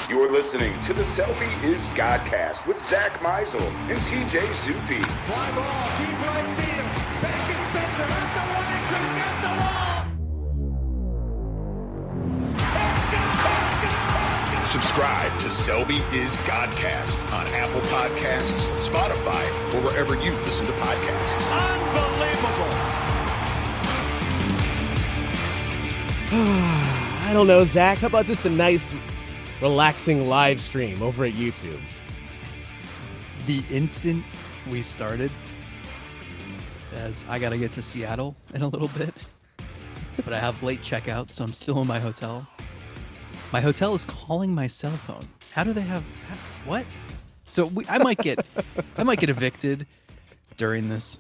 You're listening to the Selby is Godcast with Zack Meisel and T.J. Zuppe. Fly ball, deep right field. Back is Spencer at the one and two, got the wall. Subscribe to Selby is Godcast on Apple Podcasts, Spotify, or wherever you listen to podcasts. Unbelievable. I don't know, Zach. How about just a nice, relaxing live stream over at YouTube? The instant we started, as I got to get to Seattle in a little bit, but I have late checkout, so I'm still in my hotel. My hotel is calling my cell phone. How do they have what? So I might get evicted during this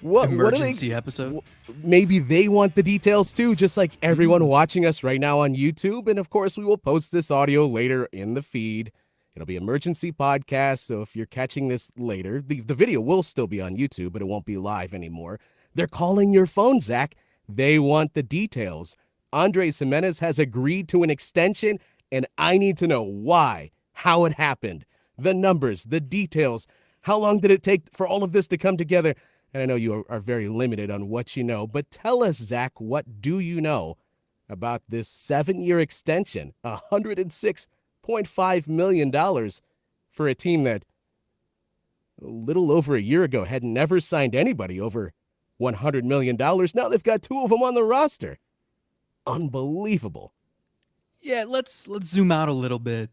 emergency episode. Maybe they want the details too, just like everyone watching us right now on YouTube. And of course, we will post this audio later in the feed. It'll be emergency podcast. So if you're catching this later, the video will still be on YouTube, but it won't be live anymore. They're calling your phone, Zach. They want the details. Andres Gimenez has agreed to an extension, and I need to know why, how it happened, the numbers, the details. How long did it take for all of this to come together? And I know you are very limited on what you know, but tell us, Zach, what do you know about this 7-year extension, $106.5 million for a team that a little over a year ago had never signed anybody over $100 million. Now they've got 2 of them on the roster. Unbelievable. Yeah, let's zoom out a little bit.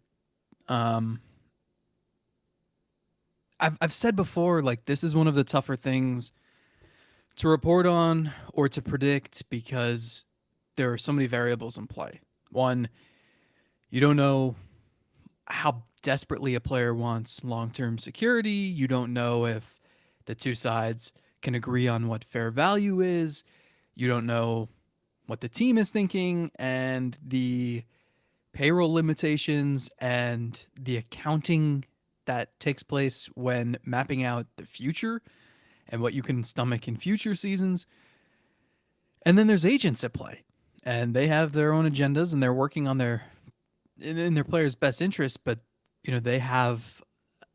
I've said before, like, this is one of the tougher things to report on or to predict because there are so many variables in play. One, you don't know how desperately a player wants long-term security. You don't know if the two sides can agree on what fair value is. You don't know what the team is thinking, and the payroll limitations and the accounting that takes place when mapping out the future and what you can stomach in future seasons. And then there's agents at play, and they have their own agendas, and they're working on in their players' best interest, but they have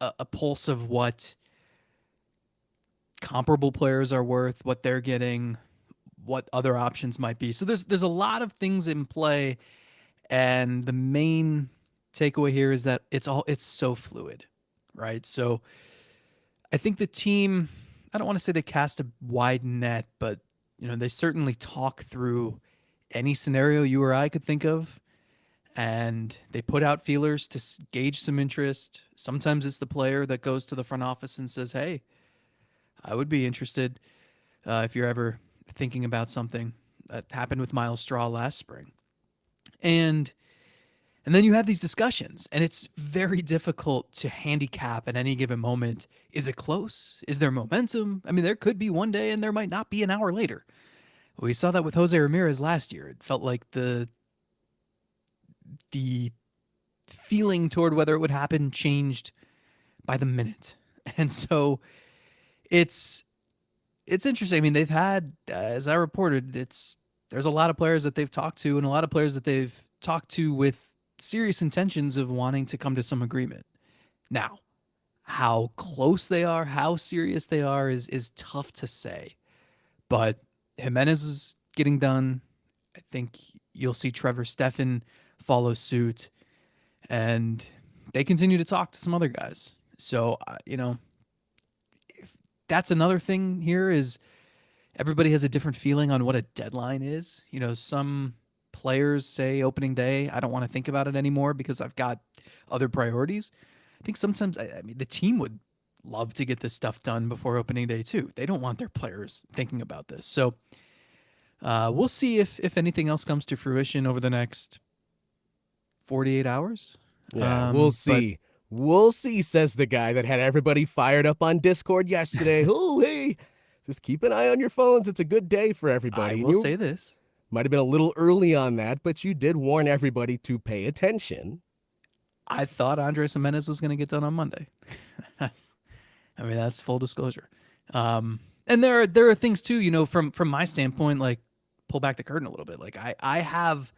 a pulse of what comparable players are worth, what they're getting, what other options might be. So there's a lot of things in play, and the main takeaway here is that it's so fluid, right? So I think the team, I don't want to say they cast a wide net, but they certainly talk through any scenario you or I could think of, and they put out feelers to gauge some interest. Sometimes it's the player that goes to the front office and says, "Hey, I would be interested if you're ever thinking about something." That happened with Miles Straw last spring. And then you have these discussions, and it's very difficult to handicap at any given moment. Is it close? Is there momentum? I mean, there could be one day and there might not be an hour later. We saw that with Jose Ramirez last year. It felt like the feeling toward whether it would happen changed by the minute. And so it's interesting. I mean, they've had, as I reported, there's a lot of players that they've talked to and a lot of players that they've talked to with serious intentions of wanting to come to some agreement. Now, how close they are, how serious they are is tough to say. But Gimenez is getting done. I think you'll see Trevor Stephan follow suit, and they continue to talk to some other guys. So, that's another thing here is everybody has a different feeling on what a deadline is. Some players say opening day, I don't want to think about it anymore because I've got other priorities. I think sometimes, I mean, the team would love to get this stuff done before opening day too. They don't want their players thinking about this. So we'll see if anything else comes to fruition over the next 48 hours. Yeah, we'll see. We'll see, says the guy that had everybody fired up on Discord yesterday. Oh, hey, just keep an eye on your phones. It's a good day for everybody. I will say this. Might have been a little early on that, but you did warn everybody to pay attention. I thought Andres Gimenez was going to get done on Monday. That's full disclosure. And there are things too, from my standpoint, like pull back the curtain a little bit. Like I have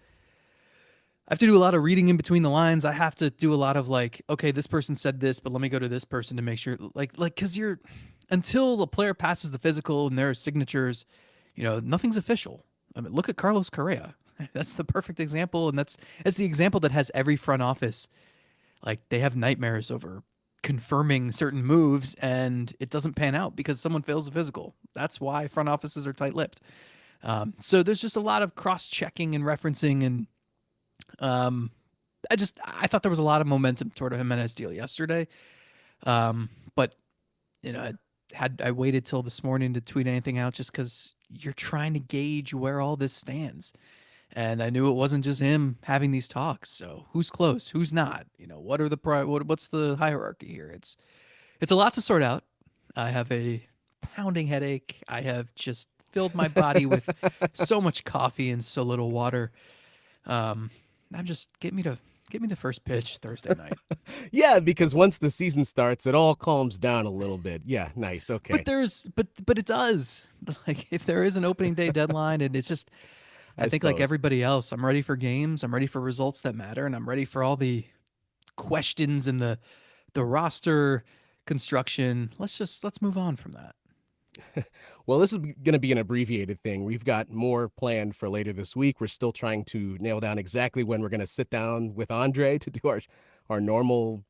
I have to do a lot of reading in between the lines. I have to do a lot of like, okay, this person said this, but let me go to this person to make sure, because until the player passes the physical and their signatures, nothing's official. I mean, look at Carlos Correa. That's the perfect example, and that's the example that has every front office, like, they have nightmares over confirming certain moves, and it doesn't pan out because someone fails the physical. That's why front offices are tight-lipped. So there's just a lot of cross-checking and referencing, and I thought there was a lot of momentum toward a Gimenez deal yesterday. But I waited till this morning to tweet anything out just because you're trying to gauge where all this stands. And I knew it wasn't just him having these talks. So who's close? Who's not? What are what's the hierarchy here? It's a lot to sort out. I have a pounding headache. I have just filled my body with so much coffee and so little water. I'm just get me to first pitch Thursday night. Yeah, because once the season starts, it all calms down a little bit. Yeah, nice. Okay. But it does. Like, if there is an opening day deadline, and it's just, I think like suppose. everybody else, I'm ready for games. I'm ready for results that matter, and I'm ready for all the questions and the roster construction. Let's move on from that. Well, this is going to be an abbreviated thing. We've got more planned for later this week. We're still trying to nail down exactly when we're going to sit down with Andre to do our normal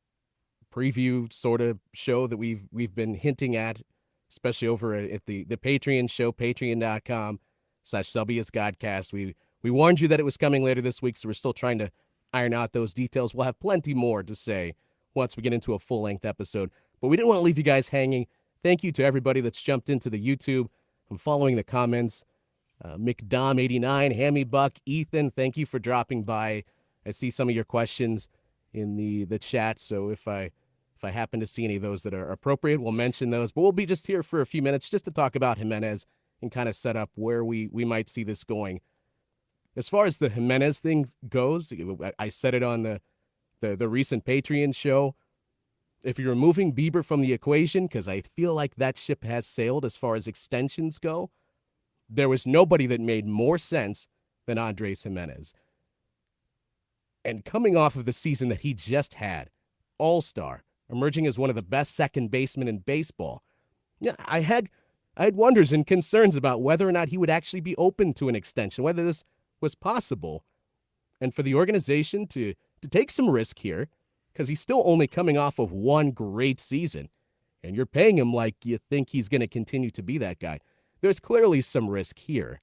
preview sort of show that we've been hinting at, especially over at the Patreon show, patreon.com/SelbyIsGodcast. We warned you that it was coming later this week, so we're still trying to iron out those details. We'll have plenty more to say once we get into a full-length episode, but we didn't want to leave you guys hanging. Thank you to everybody that's jumped into the YouTube. I'm following the comments. McDom89, Hammy Buck, Ethan, thank you for dropping by. I see some of your questions in the chat, so if I happen to see any of those that are appropriate, we'll mention those. But we'll be just here for a few minutes just to talk about Gimenez and kind of set up where we might see this going. As far as the Gimenez thing goes, I said it on the recent Patreon show. If you're removing Bieber from the equation, because I feel like that ship has sailed as far as extensions go, there was nobody that made more sense than Andres Gimenez. And coming off of the season that he just had, all-star, emerging as one of the best second basemen in baseball, yeah, I had wonders and concerns about whether or not he would actually be open to an extension, whether this was possible. And for the organization to take some risk here, because he's still only coming off of one great season, and you're paying him like you think he's going to continue to be that guy. There's clearly some risk here,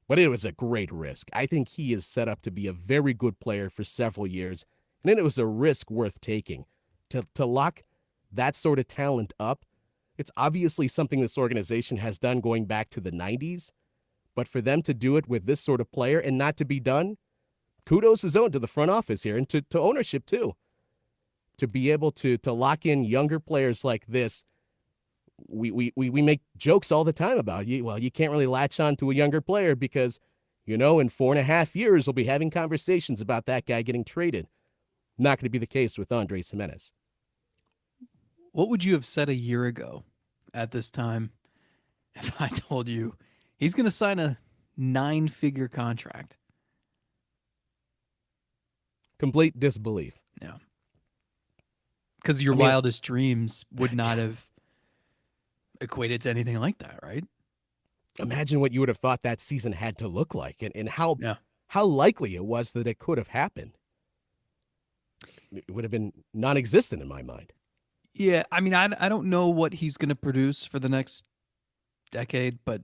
but it was a great risk. I think he is set up to be a very good player for several years, and then it was a risk worth taking. To lock that sort of talent up, it's obviously something this organization has done going back to the 90s, but for them to do it with this sort of player and not to be done, kudos is owed to the front office here and to ownership too. To be able to lock in younger players like this, we make jokes all the time about you. Well, you can't really latch on to a younger player because, in 4.5 years, we'll be having conversations about that guy getting traded. Not going to be the case with Andres Gimenez. What would you have said a year ago at this time if I told you he's going to sign a 9-figure contract? Complete disbelief. Yeah. Because your wildest dreams would not have equated to anything like that, right? Imagine what you would have thought that season had to look like and how likely it was that it could have happened. It would have been non-existent in my mind. Yeah, I mean, I don't know what he's going to produce for the next decade, but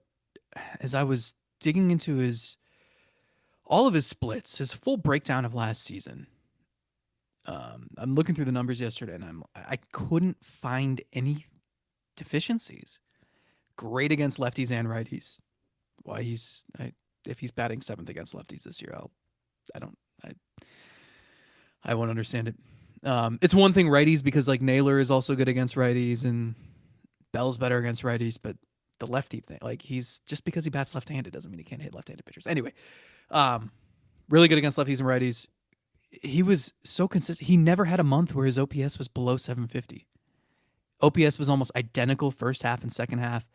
as I was digging into all of his splits, his full breakdown of last season, I'm looking through the numbers yesterday, and I couldn't find any deficiencies. Great against lefties and righties. Why if he's batting 7th against lefties this year, I won't understand it. It's one thing righties because like Naylor is also good against righties and Bell's better against righties, but the lefty thing, like he's just because he bats left-handed doesn't mean he can't hit left-handed pitchers. Anyway, really good against lefties and righties. He was so consistent. He never had a month where his OPS was below 750. OPS was almost identical first half and second half.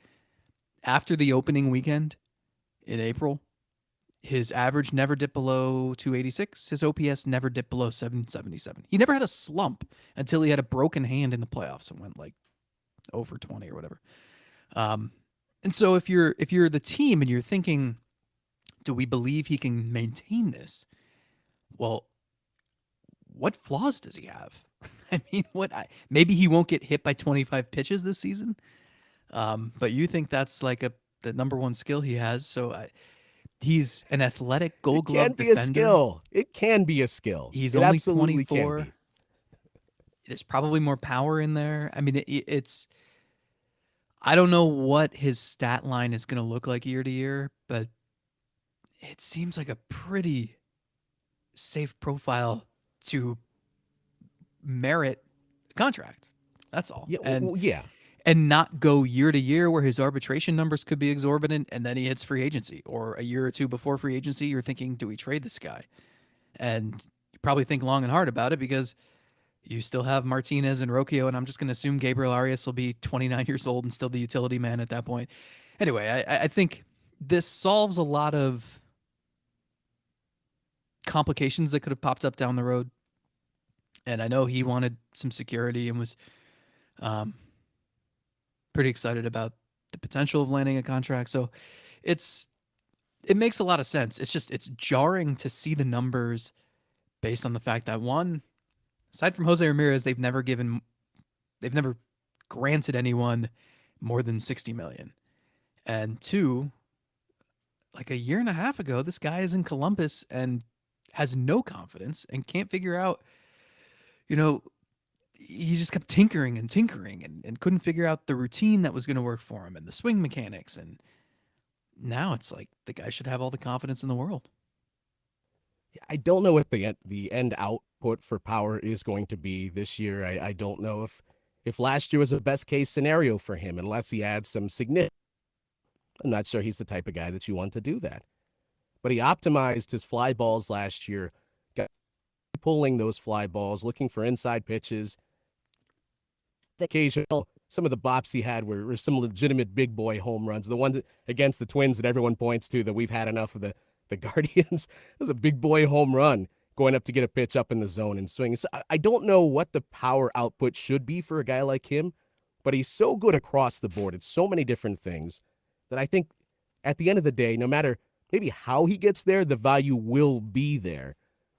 After the opening weekend in April, His average never dipped below 286. His OPS never dipped below 777. He never had a slump until he had a broken hand in the playoffs and went like over 20 or whatever. And so if you're the team and you're thinking, do we believe he can maintain this? Well, what flaws does he have? I mean, maybe he won't get hit by 25 pitches this season. But you think that's like the number one skill he has. So he's an athletic Gold Glove defender. It can be a skill. It can be a skill. He's it only absolutely 24. Can be. There's probably more power in there. I mean, it's. I don't know what his stat line is going to look like year to year, but it seems like a pretty safe profile to merit a contract. That's all. Yeah, and and not go year to year where his arbitration numbers could be exorbitant and then he hits free agency, or a year or two before free agency you're thinking, do we trade this guy? And you probably think long and hard about it because you still have Martinez and Rocchio, and I'm just going to assume Gabriel Arias will be 29 years old and still the utility man at that point. Anyway, I think this solves a lot of complications that could have popped up down the road. And I know he wanted some security and was pretty excited about the potential of landing a contract. So it makes a lot of sense. It's jarring to see the numbers based on the fact that, one, aside from Jose Ramirez, they've never granted anyone more than $60 million. And two, like a year and a half ago, this guy is in Columbus and has no confidence and can't figure out, he just kept tinkering and couldn't figure out the routine that was going to work for him and the swing mechanics. And now it's like the guy should have all the confidence in the world. I don't know what the end output for power is going to be this year. I don't know if last year was a best case scenario for him, unless he adds some significant. I'm not sure he's the type of guy that you want to do that. But he optimized his fly balls last year, got pulling those fly balls, looking for inside pitches. The occasional, some of the bops he had were some legitimate big boy home runs. The ones against the Twins that everyone points to, that we've had enough of the Guardians. It was a big boy home run going up to get a pitch up in the zone and swing. So I don't know what the power output should be for a guy like him, but he's so good across the board. It's so many different things that I think at the end of the day, no matter maybe how he gets there, the value will be there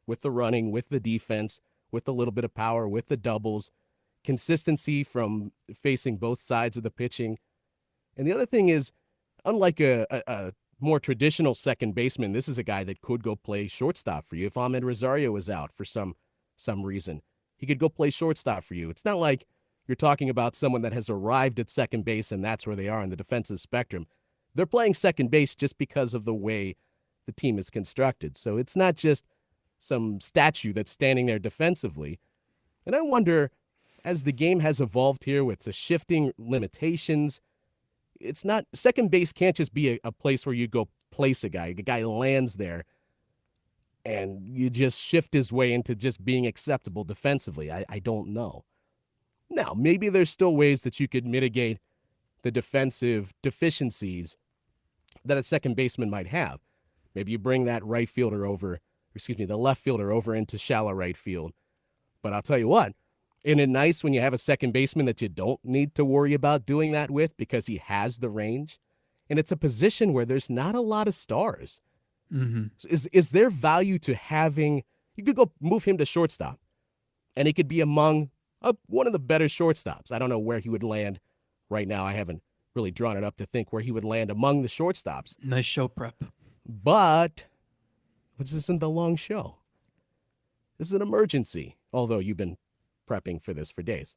with the running, with the defense, with a little bit of power, with the doubles, consistency from facing both sides of the pitching. And the other thing is, unlike a more traditional second baseman, this is a guy that could go play shortstop for you. If Ahmed Rosario is out for some reason, he could go play shortstop for you. It's not like you're talking about someone that has arrived at second base and that's where they are in the defensive spectrum. They're playing second base just because of the way the team is constructed. So it's not just some statue that's standing there defensively. And I wonder, as the game has evolved here with the shifting limitations, it's not, second base can't just be a place where you go place a guy. The guy lands there and you just shift his way into just being acceptable defensively. I don't know. Now, maybe there's still ways that you could mitigate the defensive deficiencies that a second baseman might have. Maybe you bring that the left fielder over into shallow right field. But I'll tell you what, isn't it nice when you have a second baseman that you don't need to worry about doing that with because he has the range? And it's a position where there's not a lot of stars. Mm-hmm. So is there value to having, you could go move him to shortstop and he could be among one of the better shortstops. I don't know where he would land right now. I haven't really drawn it up to think where he would land among the shortstops. Nice show prep. But this isn't the long show. This is an emergency, although you've been prepping for this for days.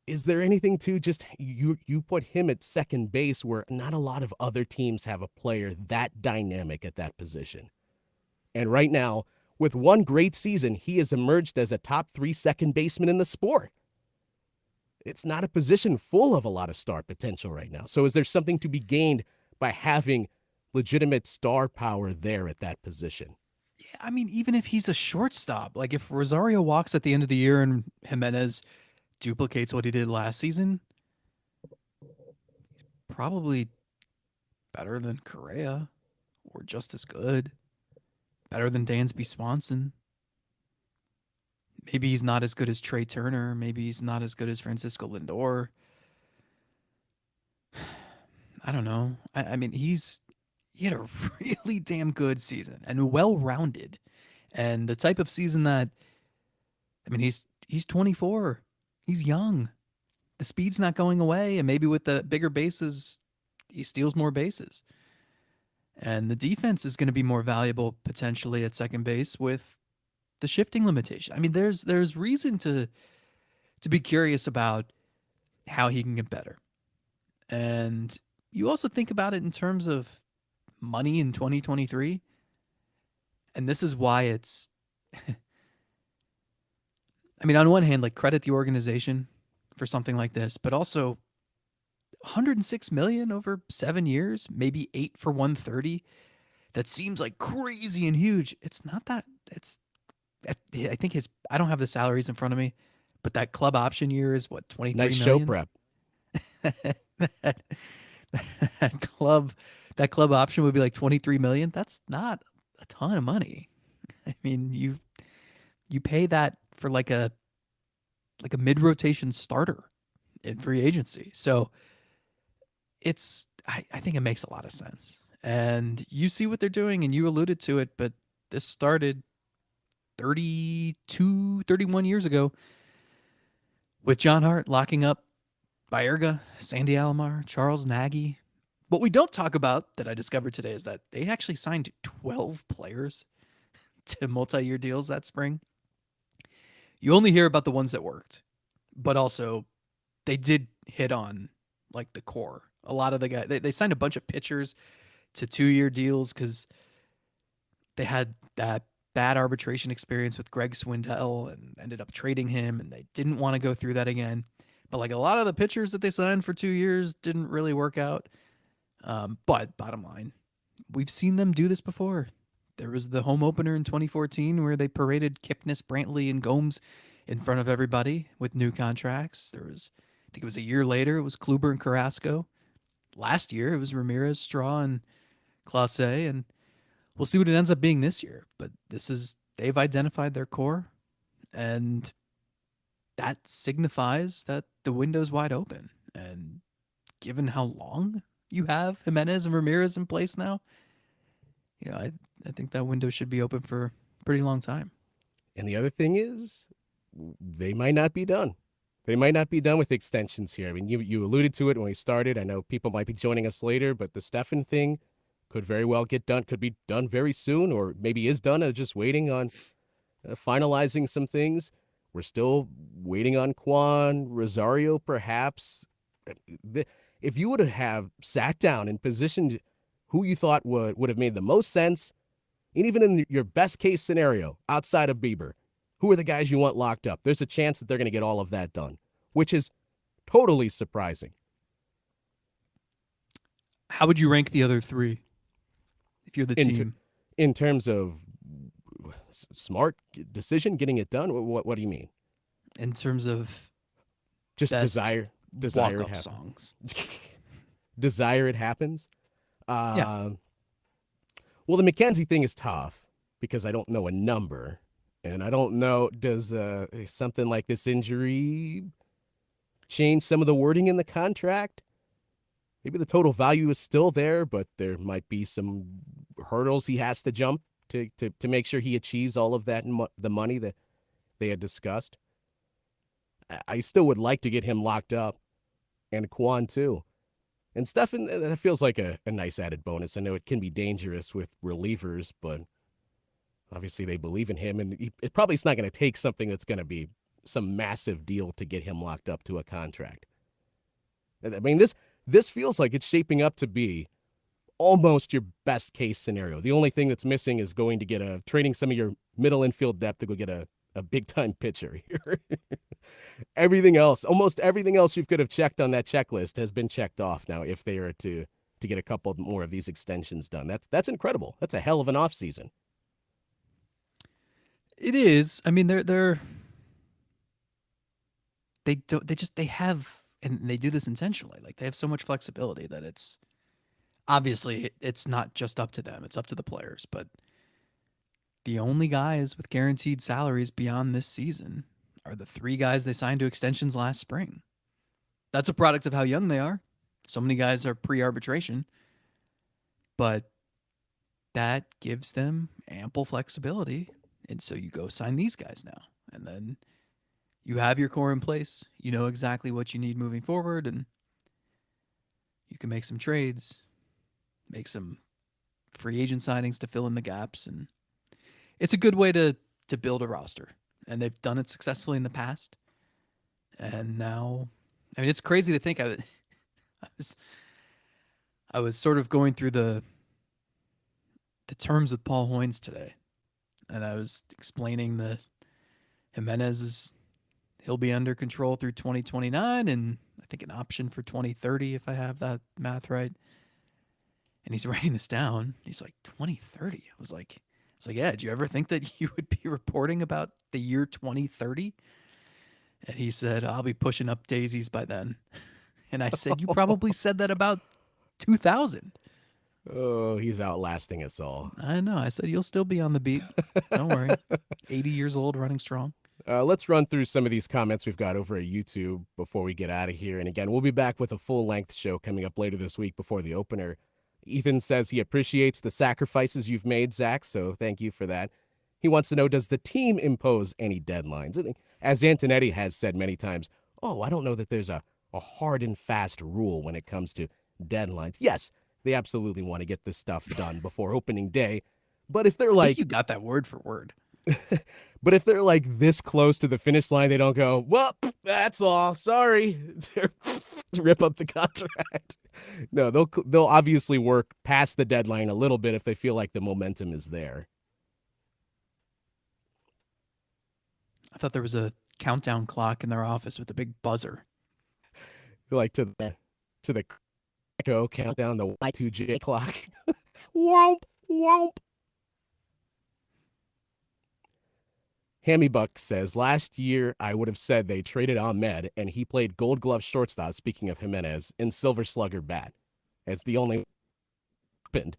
Is there anything to just you put him at second base where not a lot of other teams have a player that dynamic at that position? And right now, with one great season, he has emerged as a top 3 second baseman in the sport. It's not a position full of a lot of star potential right now. So is there something to be gained by having legitimate star power there at that position? Yeah, I mean, even if he's a shortstop, like if Rosario walks at the end of the year and Gimenez duplicates what he did last season, he's probably better than Correa. were just as good. Better than Dansby Swanson. Maybe he's not as good as Trey Turner. Maybe he's not as good as Francisco Lindor. I don't know. I mean, he had a really damn good season and well-rounded. And the type of season that, I mean, he's 24. He's young. The speed's not going away, and maybe with the bigger bases, he steals more bases. And the defense is going to be more valuable potentially at second base with the shifting limitation. I mean, there's reason to be curious about how he can get better. And you also think about it in terms of money in 2023. And this is why it's I mean, on one hand, like, credit the organization for something like this, but also 106 million over 7 years, maybe 8 for 130. That seems like crazy and huge. It's not that. It's I think I don't have the salaries in front of me, but that club option year is what, 23 Nice million? show prep. that that club option would be like 23 million. That's not a ton of money. I mean, you pay that for like a mid-rotation starter in free agency. So I think it makes a lot of sense. And you see what they're doing, and you alluded to it, but this started 31 years ago with John Hart locking up Baerga, Sandy Alomar, Charles Nagy. What we don't talk about that I discovered today is that they actually signed 12 players to multi-year deals that spring. You only hear about the ones that worked, but also they did hit on like the core. A lot of the guys, they signed a bunch of pitchers to 2-year deals because they had that bad arbitration experience with Greg Swindell and ended up trading him, and they didn't want to go through that again. But like a lot of the pitchers that they signed for 2 years didn't really work out. But bottom line, we've seen them do this before. There was the home opener in 2014 where they paraded Kipnis, Brantley, and Gomes in front of everybody with new contracts. I think it was a year later, it was Kluber and Carrasco. Last year, it was Ramirez, Straw, and Clase, and we'll see what it ends up being this year. But they've identified their core, and that signifies that the window's wide open. And given how long you have Gimenez and Ramirez in place now, I think that window should be open for a pretty long time. And the other thing is, they might not be done. They might not be done with extensions here. I mean, you alluded to it when we started. I know people might be joining us later, but the Stefan thing could very well get done, could be done very soon, or maybe is done, just waiting on finalizing some things. We're still waiting on Quan, Rosario, perhaps. If you would have sat down and positioned who you thought would have made the most sense, and even in your best case scenario, outside of Bieber, who are the guys you want locked up? There's a chance that they're going to get all of that done, which is totally surprising. How would you rank the other three if you're the team? In terms of smart decision, getting it done? What do you mean? In terms of just desire walk-up songs. Desire it happens. Yeah. Well, the McKenzie thing is tough because I don't know a number, and I don't know, does something like this injury change some of the wording in the contract? Maybe the total value is still there, but there might be some hurdles he has to jump to make sure he achieves all of that the money that they had discussed. I still would like to get him locked up, and Quan too. And Stefan, that feels like a nice added bonus. I know it can be dangerous with relievers, but obviously they believe in him, and it probably is not going to take something that's going to be some massive deal to get him locked up to a contract. I mean, this feels like it's shaping up to be almost your best case scenario. The only thing that's missing is going to get trading some of your middle infield depth to go get a big time pitcher here. Everything else, almost everything else you could have checked on that checklist has been checked off now if they are to get a couple more of these extensions done. That's incredible. That's a hell of an offseason. It is. I mean, they have, and they do this intentionally. Like, they have so much flexibility that obviously it's not just up to them, it's up to the players, but the only guys with guaranteed salaries beyond this season are the 3 guys they signed to extensions last spring. That's a product of how young they are. So many guys are pre-arbitration, but that gives them ample flexibility. And so you go sign these guys now, and then you have your core in place. You know exactly what you need moving forward, and you can make some trades, make some free agent signings to fill in the gaps. And it's a good way to build a roster. And they've done it successfully in the past. And now, I mean, it's crazy to think. I was sort of going through the terms with Paul Hoynes today, and I was explaining that Gimenez he'll be under control through 2029, and I think an option for 2030 if I have that math right. And he's writing this down. He's like, 2030. I was like, yeah. Did you ever think that you would be reporting about the year 2030? And he said, I'll be pushing up daisies by then. And I said, you probably said that about 2000. Oh, he's outlasting us all. I know. I said, you'll still be on the beat. Don't worry. 80 years old, running strong. Let's run through some of these comments we've got over at YouTube before we get out of here. And again, we'll be back with a full-length show coming up later this week before the opener. Ethan says he appreciates the sacrifices you've made, Zach, so thank you for that. He wants to know, does the team impose any deadlines? I think, as Antonetti has said many times, I don't know that there's a hard and fast rule when it comes to deadlines. Yes, they absolutely want to get this stuff done before opening day. But if they're I like, think you got that word for word. but if they're like this close to the finish line, they don't go, well, that's all. Sorry. Rip up the contract. No, they'll obviously work past the deadline a little bit if they feel like the momentum is there. I thought there was a countdown clock in their office with a big buzzer. Like to the Echo countdown, the Y2J clock. Womp, womp. Hammy Buck says, last year I would have said they traded Ahmed and he played Gold Glove shortstop, speaking of Gimenez, and Silver Slugger bat. As the only happened.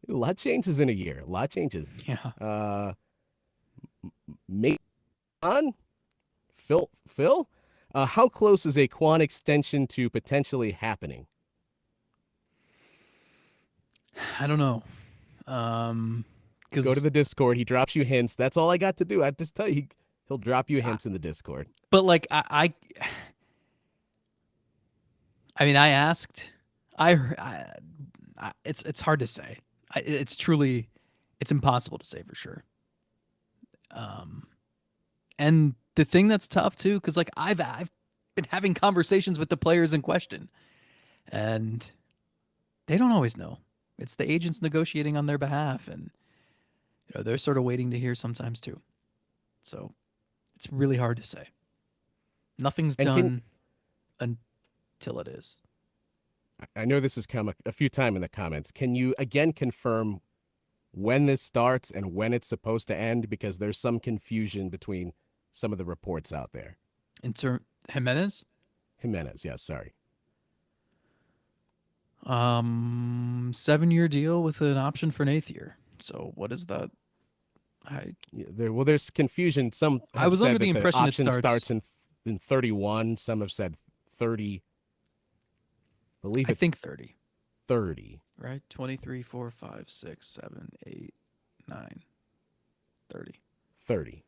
A lot changes in a year. A lot changes. Yeah. Maybe on Phil? How close is a Quan extension to potentially happening? I don't know. Go to the Discord. He drops you hints. That's all I got to do. I just tell you, he'll drop you hints in the Discord. But like I mean, I asked. It's hard to say. It's impossible to say for sure. And the thing that's tough too, because like I've been having conversations with the players in question, and they don't always know. It's the agents negotiating on their behalf, and they're sort of waiting to hear sometimes too. So it's really hard to say. Nothing's done until it is. I know this has come a few times in the comments. Can you again confirm when this starts and when it's supposed to end? Because there's some confusion between some of the reports out there. Gimenez? Gimenez, yeah, sorry. 7-year deal with an option for an 8th year. So what is that? There's confusion. Some I was under the impression it starts in 31. Some have said 30. I think 30. 30. Right? 23, 4, 5, 6, 7, 8, 9, 30. 30.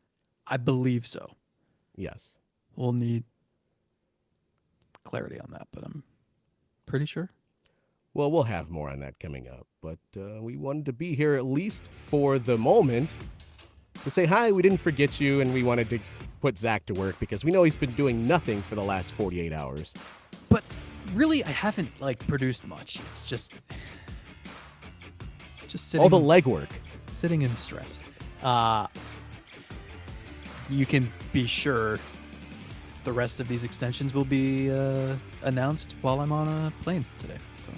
I believe so. Yes. We'll need clarity on that, but I'm pretty sure. Well, we'll have more on that coming up, but we wanted to be here at least for the moment to say hi. We didn't forget you, and we wanted to put Zach to work because we know he's been doing nothing for the last 48 hours. But really, I haven't produced much. It's just sitting. All the legwork. Sitting in stress. You can be sure the rest of these extensions will be announced while I'm on a plane today. So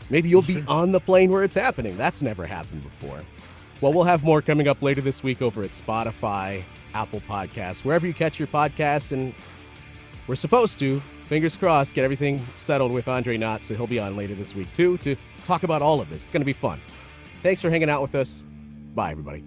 maybe you'll be on the plane where it's happening. That's never happened before. Well, we'll have more coming up later this week over at Spotify, Apple Podcasts, wherever you catch your podcasts, and we're supposed to fingers crossed, get everything settled with Andre Knott, so he'll be on later this week too to talk about all of this. It's going to be fun. Thanks for hanging out with us. Bye, everybody.